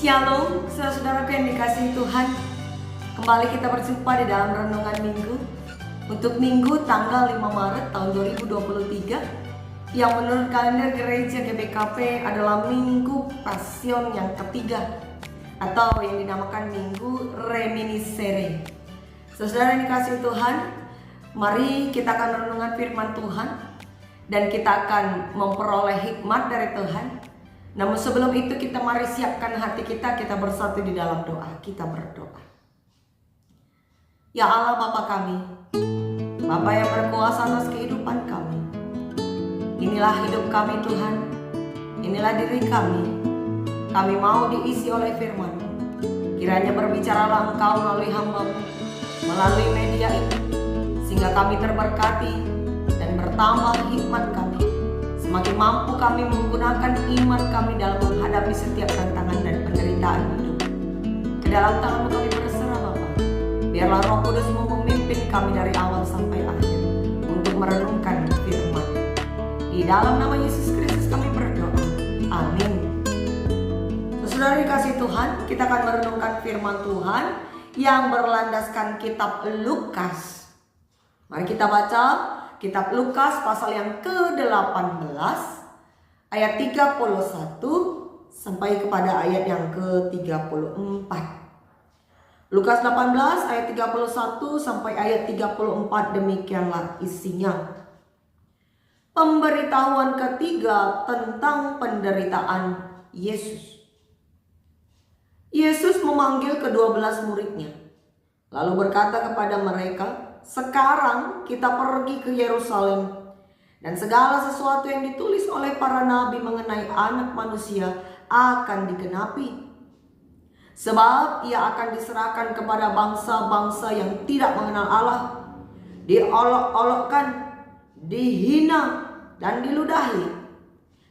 Shalom, saudara-saudaraku yang dikasihi Tuhan. Kembali kita berjumpa di dalam renungan minggu untuk minggu tanggal 5 Maret tahun 2023 yang menurut kalender gereja GBKP adalah Minggu Pasion yang ketiga atau yang dinamakan Minggu Reminiscere. Saudara yang dikasihi Tuhan, mari kita akan renungan firman Tuhan dan kita akan memperoleh hikmat dari Tuhan. Namun sebelum itu kita mari siapkan hati kita bersatu di dalam doa. Kita berdoa. Ya Allah Bapa kami, Bapa yang berkuasa atas kehidupan kami. Inilah hidup kami Tuhan, inilah diri kami. Kami mau diisi oleh firman-Mu. Kiranya berbicaralah Engkau melalui hamba-Mu, melalui media ini, sehingga kami terberkati dan bertambah hikmat kami. Semakin mampu kami menggunakan iman kami dalam menghadapi setiap tantangan dan penderitaan hidup. Ke dalam tangan-Mu kami berserah Bapa. Biarlah Roh Kudus-Mu memimpin kami dari awal sampai akhir untuk merenungkan firman. Di dalam nama Yesus Kristus kami berdoa. Amin. Saudara dikasihi Tuhan, kita akan merenungkan firman Tuhan yang berlandaskan kitab Lukas. Mari kita baca Kitab Lukas pasal yang ke-18 ayat 31 sampai kepada ayat yang ke-34. Lukas 18 ayat 31 sampai ayat 34, demikianlah isinya. Pemberitahuan ketiga tentang penderitaan Yesus. Yesus memanggil ke-12 muridnya, lalu berkata kepada mereka, "Sekarang kita pergi ke Yerusalem, dan segala sesuatu yang ditulis oleh para nabi mengenai Anak Manusia akan digenapi. Sebab ia akan diserahkan kepada bangsa-bangsa yang tidak mengenal Allah, diolok-olokkan, dihina, dan diludahi.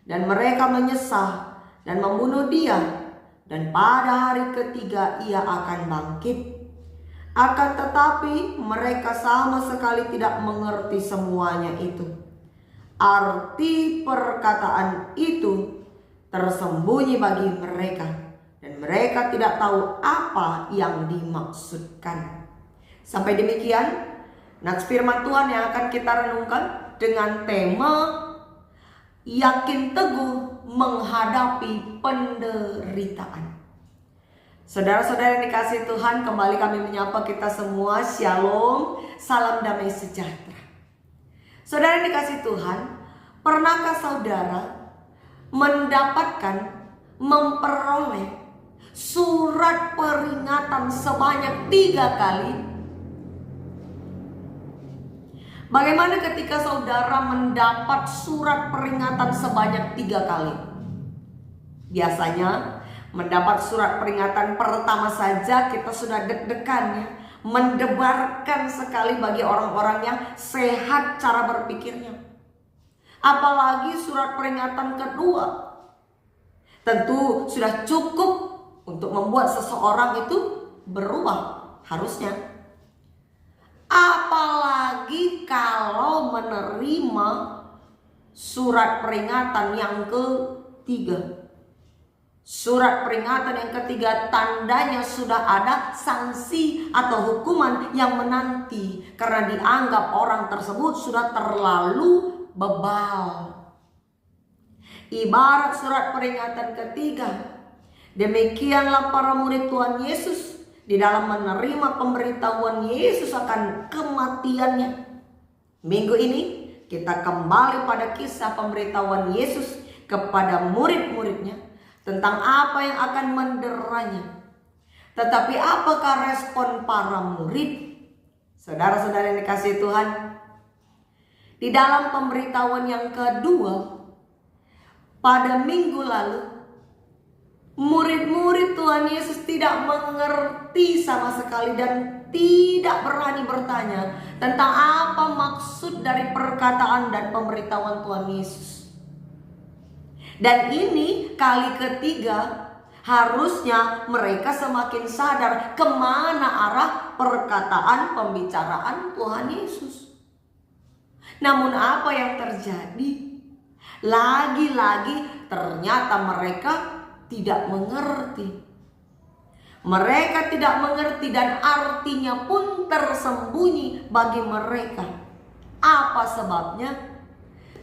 Dan mereka menyesah dan membunuh Dia, dan pada hari ketiga ia akan bangkit. Akan tetapi mereka sama sekali tidak mengerti semuanya itu. Arti perkataan itu tersembunyi bagi mereka, dan mereka tidak tahu apa yang dimaksudkan." Sampai demikian nats firman Tuhan yang akan kita renungkan dengan tema yakin teguh menghadapi penderitaan. Saudara-saudara yang dikasihi Tuhan, kembali kami menyapa kita semua. Shalom, salam damai sejahtera. Saudara yang dikasihi Tuhan, pernahkah saudara mendapatkan, memperoleh surat peringatan sebanyak 3 kali? Bagaimana ketika saudara mendapat surat peringatan sebanyak 3 kali? Biasanya mendapat surat peringatan pertama saja kita sudah deg-degan ya, mendebarkan sekali bagi orang-orang yang sehat cara berpikirnya. Apalagi surat peringatan kedua, tentu sudah cukup untuk membuat seseorang itu berubah harusnya. Apalagi kalau menerima surat peringatan yang ketiga. Surat peringatan yang ketiga tandanya sudah ada sanksi atau hukuman yang menanti karena dianggap orang tersebut sudah terlalu bebal. Ibarat surat peringatan ketiga, demikianlah para murid Tuhan Yesus di dalam menerima pemberitahuan Yesus akan kematiannya. Minggu ini kita kembali pada kisah pemberitahuan Yesus kepada murid-muridnya tentang apa yang akan menderanya. Tetapi apakah respon para murid? Saudara-saudara yang dikasihi Tuhan, di dalam pemberitahuan yang kedua pada minggu lalu, murid-murid Tuhan Yesus tidak mengerti sama sekali dan tidak berani bertanya tentang apa maksud dari perkataan dan pemberitahuan Tuhan Yesus. Dan ini kali ketiga, harusnya mereka semakin sadar kemana arah perkataan pembicaraan Tuhan Yesus. Namun apa yang terjadi? Lagi-lagi ternyata mereka tidak mengerti. Mereka tidak mengerti dan artinya pun tersembunyi bagi mereka. Apa sebabnya?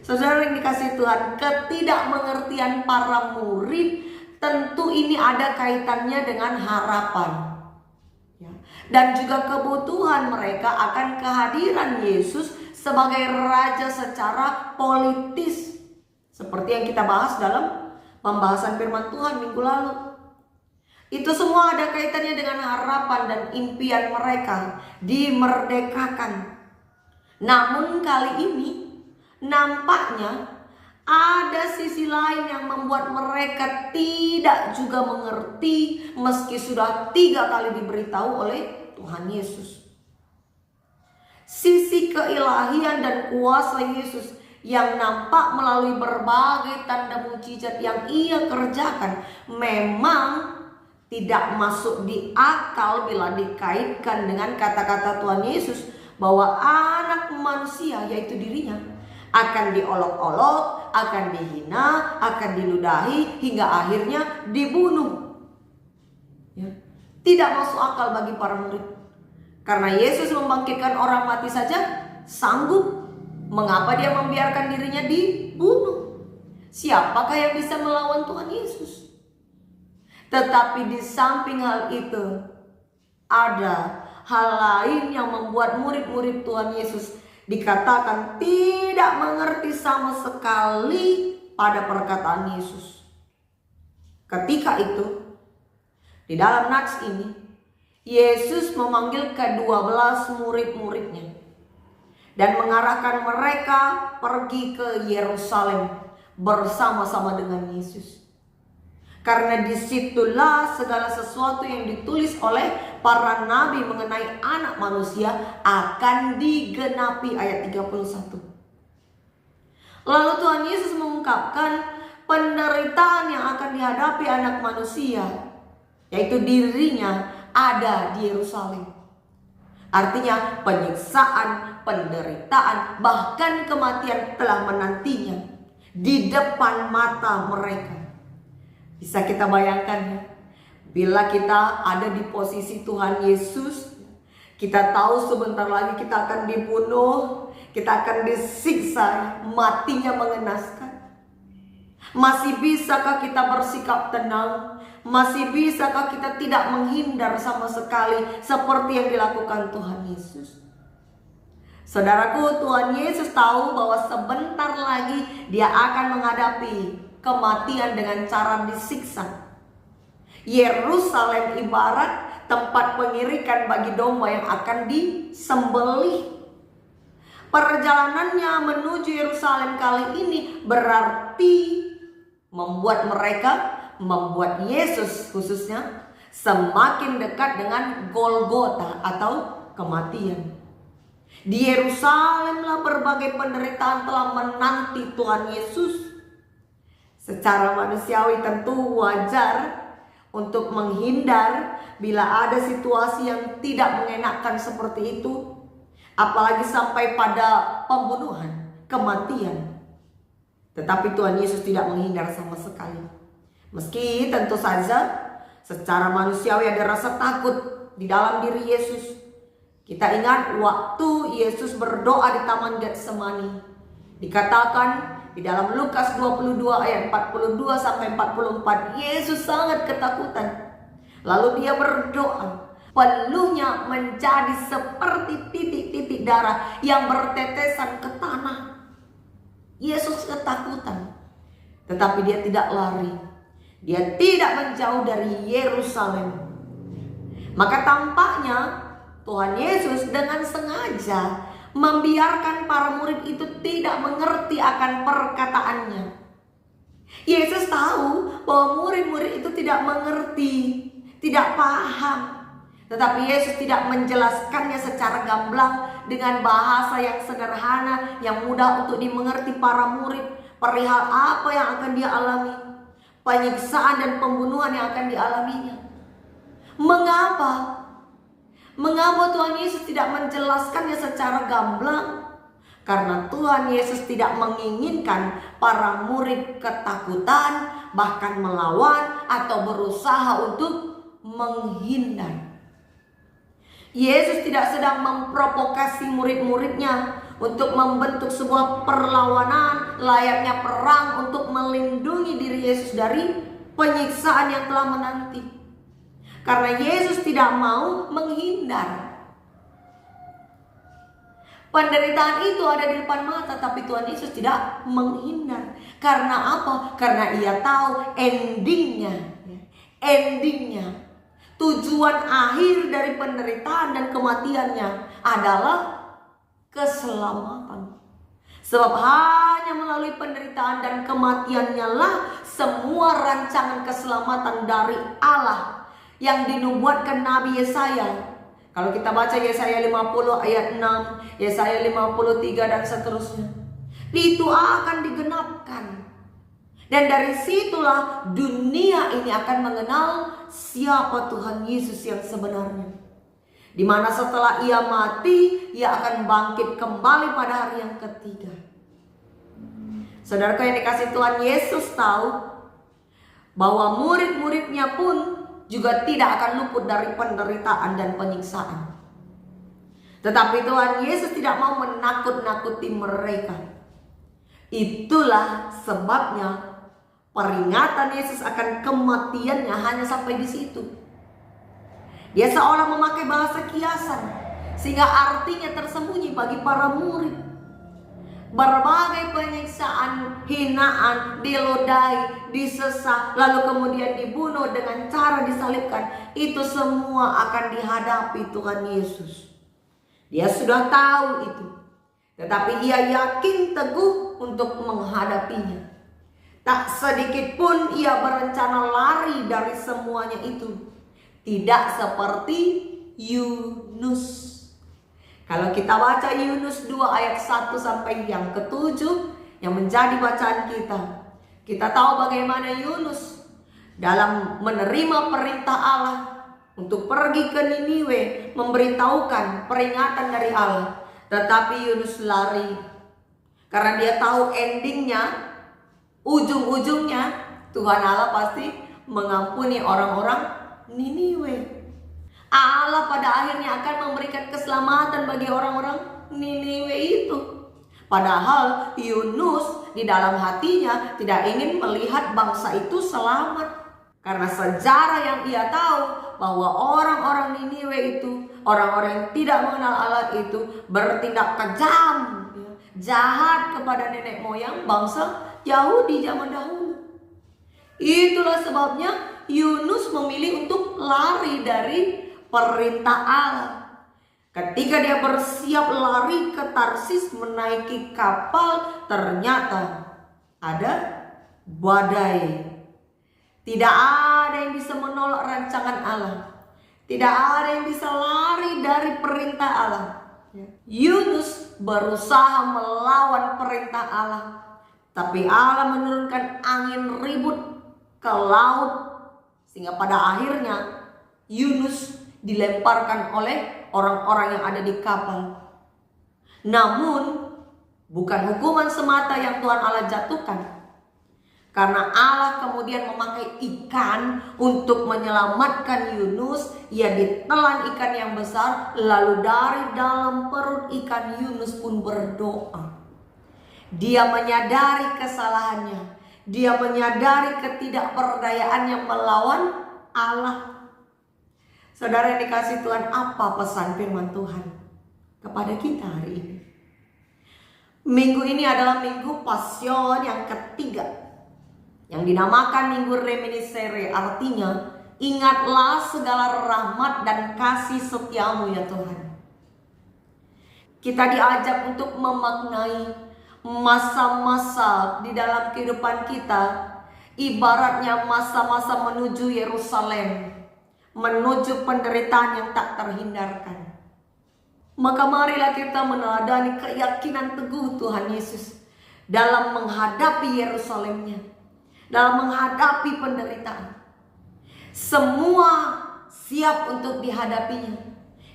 Saudara yang dikasihi Tuhan, ketidakmengertian para murid tentu ini ada kaitannya dengan harapan, ya, dan juga kebutuhan mereka akan kehadiran Yesus sebagai Raja secara politis, seperti yang kita bahas dalam pembahasan firman Tuhan minggu lalu. Itu semua ada kaitannya dengan harapan dan impian mereka dimerdekakan. Namun kali ini nampaknya ada sisi lain yang membuat mereka tidak juga mengerti meski sudah 3 kali diberitahu oleh Tuhan Yesus. Sisi keilahian dan kuasa Yesus yang nampak melalui berbagai tanda mujizat yang ia kerjakan memang tidak masuk di akal bila dikaitkan dengan kata-kata Tuhan Yesus bahwa anak manusia, yaitu dirinya, akan diolok-olok, akan dihina, akan diludahi, hingga akhirnya dibunuh. Ya. Tidak masuk akal bagi para murid. Karena Yesus membangkitkan orang mati saja sanggup. Mengapa dia membiarkan dirinya dibunuh? Siapakah yang bisa melawan Tuhan Yesus? Tetapi di samping hal itu, ada hal lain yang membuat murid-murid Tuhan Yesus dikatakan tidak mengerti sama sekali pada perkataan Yesus. Ketika itu, di dalam nats ini, Yesus memanggil ke-12 murid-muridnya dan mengarahkan mereka pergi ke Yerusalem bersama-sama dengan Yesus. Karena disitulah segala sesuatu yang ditulis oleh para nabi mengenai anak manusia akan digenapi, ayat 31. Lalu Tuhan Yesus mengungkapkan penderitaan yang akan dihadapi anak manusia, yaitu dirinya ada di Yerusalem. Artinya penyiksaan, penderitaan, bahkan kematian telah menantinya di depan mata mereka. Bisa kita bayangkan ya, bila kita ada di posisi Tuhan Yesus, kita tahu sebentar lagi kita akan dibunuh, kita akan disiksa, matinya mengenaskan. Masih bisakah kita bersikap tenang? Masih bisakah kita tidak menghindar sama sekali seperti yang dilakukan Tuhan Yesus? Saudaraku, Tuhan Yesus tahu bahwa sebentar lagi dia akan menghadapi kematian dengan cara disiksa. Yerusalem ibarat tempat pengirikan bagi domba yang akan disembelih. Perjalanannya menuju Yerusalem kali ini berarti membuat Yesus khususnya semakin dekat dengan Golgota atau kematian. Di Yerusalemlah berbagai penderitaan telah menanti Tuhan Yesus. Secara manusiawi tentu wajar untuk menghindar bila ada situasi yang tidak mengenakan seperti itu, apalagi sampai pada pembunuhan, kematian. Tetapi Tuhan Yesus tidak menghindar sama sekali. Meski tentu saja secara manusiawi ada rasa takut di dalam diri Yesus. Kita ingat waktu Yesus berdoa di Taman Getsemani, dikatakan di dalam Lukas 22 ayat 42 sampai 44, Yesus sangat ketakutan. Lalu dia berdoa, peluhnya menjadi seperti titik-titik darah yang bertetesan ke tanah. Yesus ketakutan, tetapi dia tidak lari. Dia tidak menjauh dari Yerusalem. Maka tampaknya Tuhan Yesus dengan sengaja membiarkan para murid itu tidak mengerti akan perkataannya. Yesus tahu bahwa murid-murid itu tidak mengerti, tidak paham. Tetapi Yesus tidak menjelaskannya secara gamblang dengan bahasa yang sederhana, yang mudah untuk dimengerti para murid, perihal apa yang akan dia alami, penyiksaan dan pembunuhan yang akan dialaminya. Mengapa? Mengapa Tuhan Yesus tidak menjelaskannya secara gamblang? Karena Tuhan Yesus tidak menginginkan para murid ketakutan, bahkan melawan atau berusaha untuk menghindar. Yesus tidak sedang memprovokasi murid-muridnya untuk membentuk sebuah perlawanan layaknya perang untuk melindungi diri Yesus dari penyiksaan yang telah menanti. Karena Yesus tidak mau menghindar. Penderitaan itu ada di depan mata, tapi Tuhan Yesus tidak menghindar. Karena apa? Karena Ia tahu endingnya. Tujuan akhir dari penderitaan dan kematiannya adalah keselamatan. Sebab hanya melalui penderitaan dan kematiannya lah semua rancangan keselamatan dari Allah yang dinubuatkan Nabi Yesaya. Kalau kita baca Yesaya 50 ayat 6, Yesaya 53 dan seterusnya, itu akan digenapkan. Dan dari situlah dunia ini akan mengenal siapa Tuhan Yesus yang sebenarnya. Di mana setelah Ia mati, Ia akan bangkit kembali pada hari yang ketiga. Saudaraku yang dikasihi Tuhan, Yesus tahu bahwa murid-muridnya pun juga tidak akan luput dari penderitaan dan penyiksaan. Tetapi Tuhan Yesus tidak mau menakut-nakuti mereka. Itulah sebabnya peringatan Yesus akan kematiannya hanya sampai di situ. Dia seolah memakai bahasa kiasan, sehingga artinya tersembunyi bagi para murid. Berbagai penyiksaan, hinaan, dilodai, disesah, lalu kemudian dibunuh dengan cara disalibkan, itu semua akan dihadapi Tuhan Yesus. Dia sudah tahu itu, tetapi Ia yakin teguh untuk menghadapinya. Tak sedikit pun Ia berencana lari dari semuanya itu. Tidak seperti Yunus. Kalau kita baca Yunus 2 ayat 1 sampai yang ke-7 yang menjadi bacaan kita tahu bagaimana Yunus dalam menerima perintah Allah untuk pergi ke Niniwe memberitahukan peringatan dari Allah. Tetapi Yunus lari karena dia tahu endingnya, ujung-ujungnya Tuhan Allah pasti mengampuni orang-orang Niniwe. Allah pada akhirnya akan memberikan keselamatan bagi orang-orang Niniwe itu. Padahal Yunus di dalam hatinya tidak ingin melihat bangsa itu selamat. Karena sejarah yang ia tahu bahwa orang-orang Niniwe itu, orang-orang yang tidak mengenal Allah itu bertindak kejam, jahat kepada nenek moyang bangsa Yahudi zaman dahulu. Itulah sebabnya Yunus memilih untuk lari dari perintah Allah. Ketika dia bersiap lari ke Tarsis menaiki kapal, ternyata ada badai. Tidak ada yang bisa menolak rancangan Allah. Tidak ada yang bisa lari dari perintah Allah. Yunus berusaha melawan perintah Allah, tapi Allah menurunkan angin ribut ke laut, sehingga pada akhirnya Yunus dilemparkan oleh orang-orang yang ada di kapal. Namun bukan hukuman semata yang Tuhan Allah jatuhkan, karena Allah kemudian memakai ikan untuk menyelamatkan Yunus. Ia ditelan ikan yang besar, lalu dari dalam perut ikan Yunus pun berdoa. Dia menyadari kesalahannya. Dia menyadari ketidakberdayaannya melawan Allah. Saudara yang dikasihi Tuhan, apa pesan firman Tuhan kepada kita hari ini? Minggu ini adalah minggu Pasion yang ketiga, yang dinamakan Minggu Reminiscere, artinya ingatlah segala rahmat dan kasih setiamu ya Tuhan. Kita diajak untuk memaknai masa-masa di dalam kehidupan kita, ibaratnya masa-masa menuju Yerusalem, menuju penderitaan yang tak terhindarkan. Maka marilah kita meneladani keyakinan teguh Tuhan Yesus dalam menghadapi Yerusalemnya, dalam menghadapi penderitaan. Semua siap untuk dihadapinya.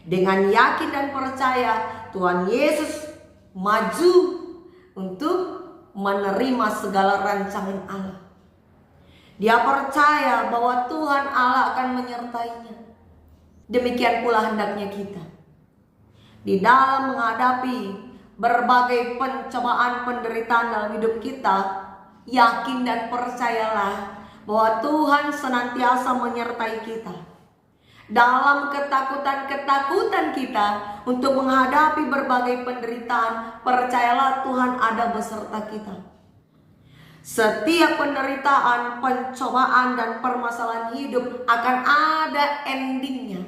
Dengan yakin dan percaya, Tuhan Yesus maju untuk menerima segala rancangan Allah. Dia percaya bahwa Tuhan Allah akan menyertainya. Demikian pula hendaknya kita. Di dalam menghadapi berbagai pencobaan penderitaan dalam hidup kita, yakin dan percayalah bahwa Tuhan senantiasa menyertai kita. Dalam ketakutan-ketakutan kita untuk menghadapi berbagai penderitaan, percayalah Tuhan ada beserta kita. Setiap penderitaan, pencobaan, dan permasalahan hidup akan ada endingnya,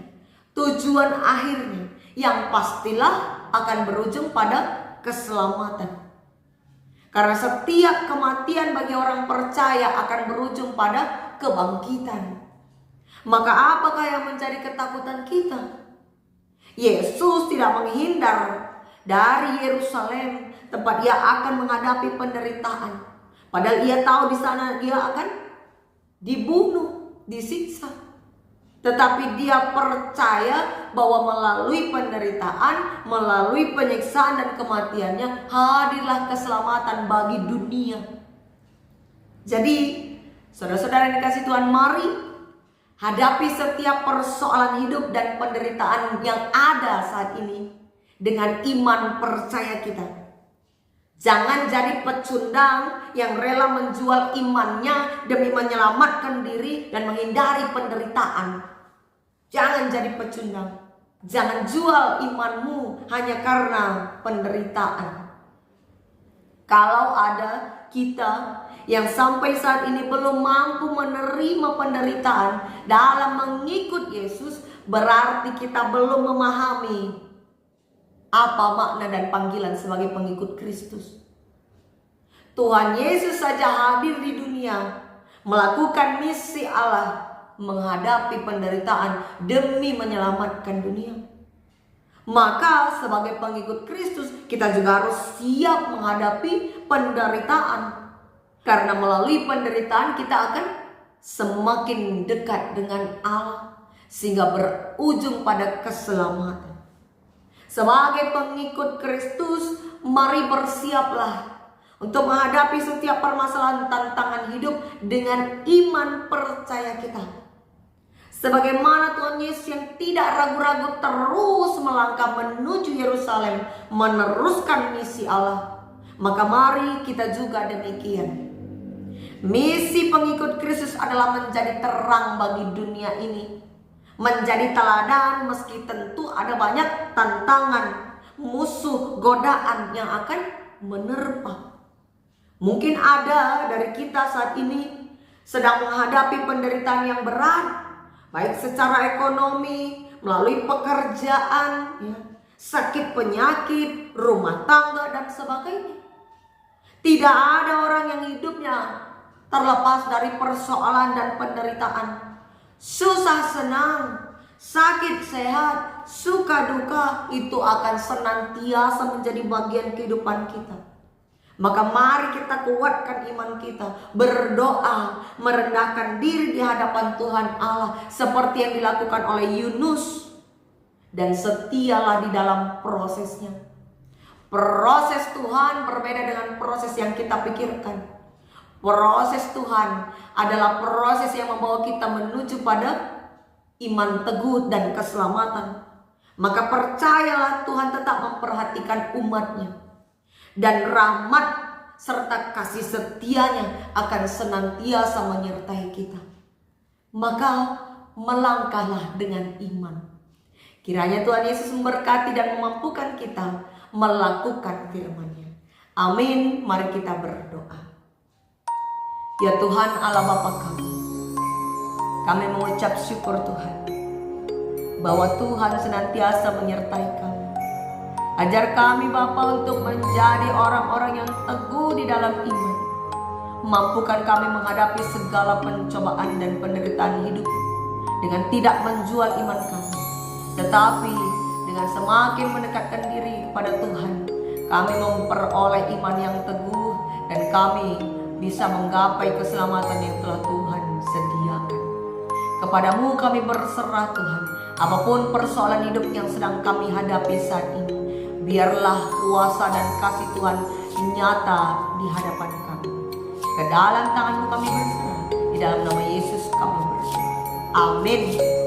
tujuan akhirnya, yang pastilah akan berujung pada keselamatan. Karena setiap kematian bagi orang percaya akan berujung pada kebangkitan. Maka apakah yang menjadi ketakutan kita? Yesus tidak menghindar dari Yerusalem, tempat ia akan menghadapi penderitaan. Padahal ia tahu di sana dia akan dibunuh, disiksa. Tetapi dia percaya bahwa melalui penderitaan, melalui penyiksaan dan kematiannya, hadirlah keselamatan bagi dunia. Jadi, saudara-saudara yang dikasihi Tuhan, mari hadapi setiap persoalan hidup dan penderitaan yang ada saat ini dengan iman percaya kita. Jangan jadi pecundang yang rela menjual imannya demi menyelamatkan diri dan menghindari penderitaan. Jangan jadi pecundang. Jangan jual imanmu hanya karena penderitaan. Kalau ada kita yang sampai saat ini belum mampu menerima penderitaan dalam mengikut Yesus, berarti kita belum memahami apa makna dan panggilan sebagai pengikut Kristus. Tuhan Yesus saja hadir di dunia, melakukan misi Allah, menghadapi penderitaan demi menyelamatkan dunia. Maka sebagai pengikut Kristus, kita juga harus siap menghadapi penderitaan. Karena melalui penderitaan kita akan semakin dekat dengan Allah, sehingga berujung pada keselamatan. Sebagai pengikut Kristus, mari bersiaplah untuk menghadapi setiap permasalahan tantangan hidup dengan iman percaya kita. Sebagaimana Tuhan Yesus yang tidak ragu-ragu terus melangkah menuju Yerusalem, meneruskan misi Allah, maka mari kita juga demikian. Misi pengikut Kristus adalah menjadi terang bagi dunia ini, menjadi teladan meski tentu ada banyak tantangan, musuh, godaan yang akan menerpa. Mungkin ada dari kita saat ini sedang menghadapi penderitaan yang berat, baik secara ekonomi, melalui pekerjaan, sakit penyakit, rumah tangga, dan sebagainya. Tidak ada orang yang hidupnya terlepas dari persoalan dan penderitaan. Susah senang, sakit sehat, suka duka, itu akan senantiasa menjadi bagian kehidupan kita. Maka mari kita kuatkan iman kita, berdoa, merendahkan diri di hadapan Tuhan Allah seperti yang dilakukan oleh Yunus, dan setialah di dalam prosesnya. Proses Tuhan berbeda dengan proses yang kita pikirkan. Proses Tuhan adalah proses yang membawa kita menuju pada iman teguh dan keselamatan. Maka percayalah Tuhan tetap memperhatikan umatnya, dan rahmat serta kasih setianya akan senantiasa menyertai kita. Maka melangkahlah dengan iman. Kiranya Tuhan Yesus memberkati dan memampukan kita melakukan firman-Nya. Amin. Mari kita berdoa. Ya Tuhan Allah Bapa kami mengucap syukur Tuhan bahwa Tuhan senantiasa menyertai kami. Ajar kami Bapa untuk menjadi orang-orang yang teguh di dalam iman. Mampukan kami menghadapi segala pencobaan dan penderitaan hidup dengan tidak menjual iman kami, tetapi dengan semakin mendekatkan diri kepada Tuhan, kami memperoleh iman yang teguh dan kami bisa menggapai keselamatan yang telah Tuhan sediakan. Kepadamu kami berserah Tuhan. Apapun persoalan hidup yang sedang kami hadapi saat ini, biarlah kuasa dan kasih Tuhan nyata di hadapan kami. Ke dalam tangan-Mu kami berserah. Di dalam nama Yesus kami berdoa. Amin.